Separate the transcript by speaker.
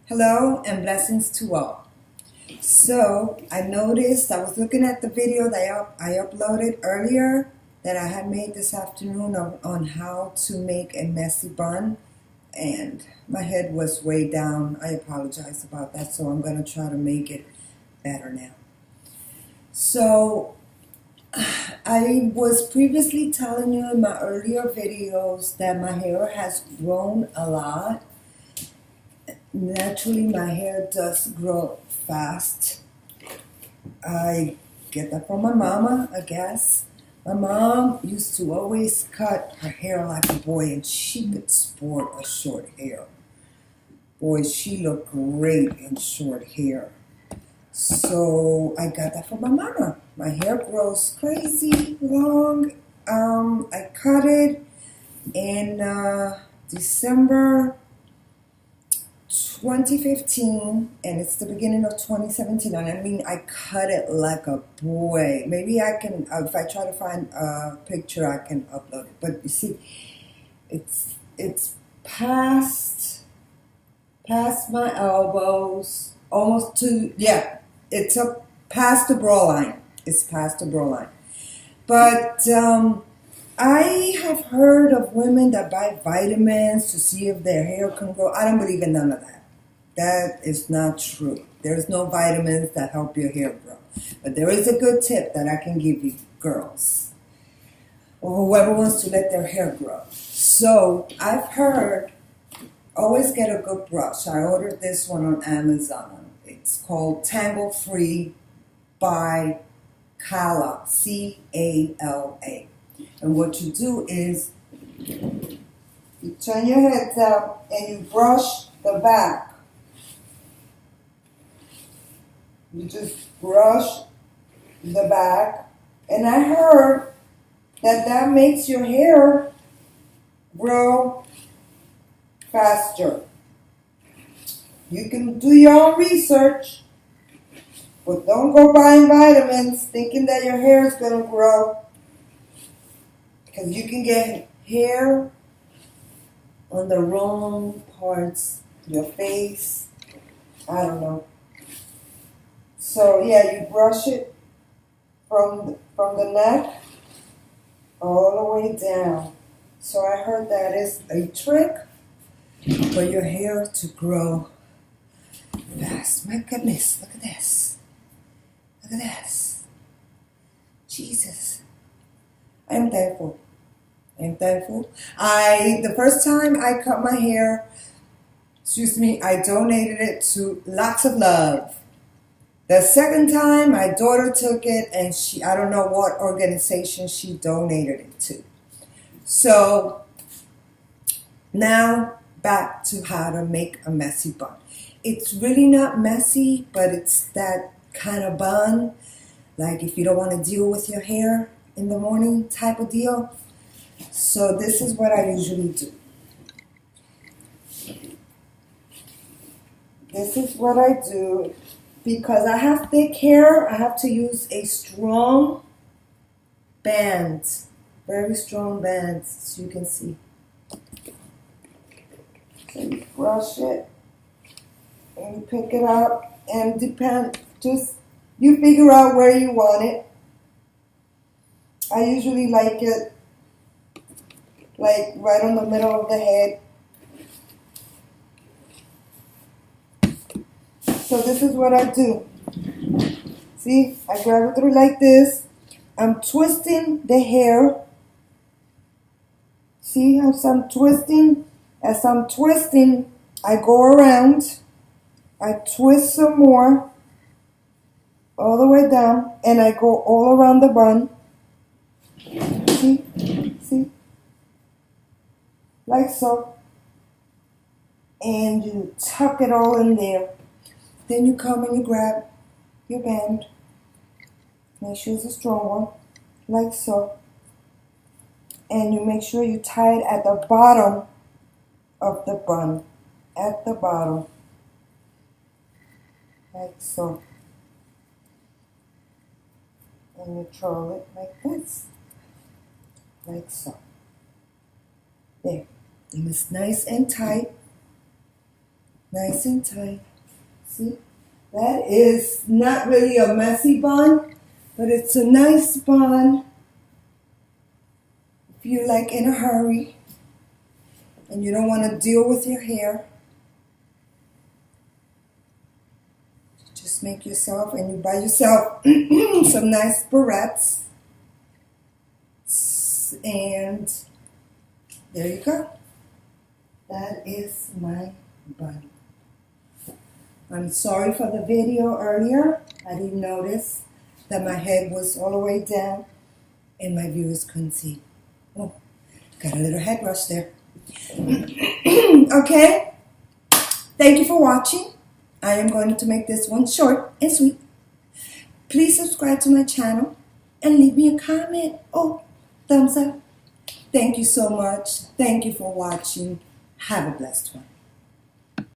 Speaker 1: Hello and blessings to all. So I noticed, I was looking at the video that I uploaded earlier that I had made this afternoon on how to make a messy bun, and my head was way down. I apologize about that, so I'm going to try to make it better now. So I was previously telling you in my earlier videos that my hair has grown a lot. Naturally, my hair does grow fast. I get that from my mama, I guess. My mom used to always cut her hair like a boy, and she could sport a short hair. Boy, she looked great in short hair. So I got that from my mama. My hair grows crazy long. I cut it in December 2015, and it's the beginning of 2017. And I mean, I cut it like a boy. Maybe I can, if I try to find a picture, I can upload it. But you see, it's past my elbows, almost to, yeah, it's up past the bra line. It's past the bra line. But I have heard of women that buy vitamins to see if their hair can grow. I don't believe in none of that. That is not true. There's no vitamins that help your hair grow. But there is a good tip that I can give you, girls, or whoever wants to let their hair grow. So I've heard, always get a good brush. I ordered this one on Amazon. It's called Tangle Free by Cala, C-A-L-A. And what you do is you turn your head down and you brush the back. You just brush the back. And I heard that makes your hair grow faster. You can do your own research, but don't go buying vitamins thinking that your hair is going to grow. Because you can get hair on the wrong parts of your face. I don't know. So yeah, you brush it from the neck all the way down. So I heard that is a trick for your hair to grow fast. My goodness, look at this. Look at this. Jesus. I am thankful. The first time I cut my hair, I donated it to Lots of Love. The second time, my daughter took it, and I don't know what organization she donated it to. So now back to how to make a messy bun. It's really not messy, but it's that kind of bun, like if you don't want to deal with your hair in the morning type of deal. So this is what I usually do. This is what I do. Because I have thick hair, I have to use a strong band. Very strong band, as you can see. So you brush it, and you pick it up, and you figure out where you want it. I usually like it like right on the middle of the head. So this is what I do. See, I grab it through like this. I'm twisting the hair. See how I'm twisting? As I'm twisting, I go around. I twist some more, all the way down, and I go all around the bun. See? Like so. And you tuck it all in there. Then you come and you grab your band. Make sure it's a strong one, like so. And you make sure you tie it at the bottom of the bun. At the bottom. Like so. And you twirl it like this. Like so. There. And it's nice and tight. Nice and tight. See? That is not really a messy bun, but it's a nice bun. If you're like in a hurry and you don't want to deal with your hair, just make yourself, and you buy yourself some nice barrettes. And there you go. That is my bun. I'm sorry for the video earlier. I didn't notice that my head was all the way down and my viewers couldn't see. Oh, got a little head rush there. Okay. Thank you for watching. I am going to make this one short and sweet. Please subscribe to my channel and leave me a comment. Oh, thumbs up. Thank you so much. Thank you for watching. Have a blessed one.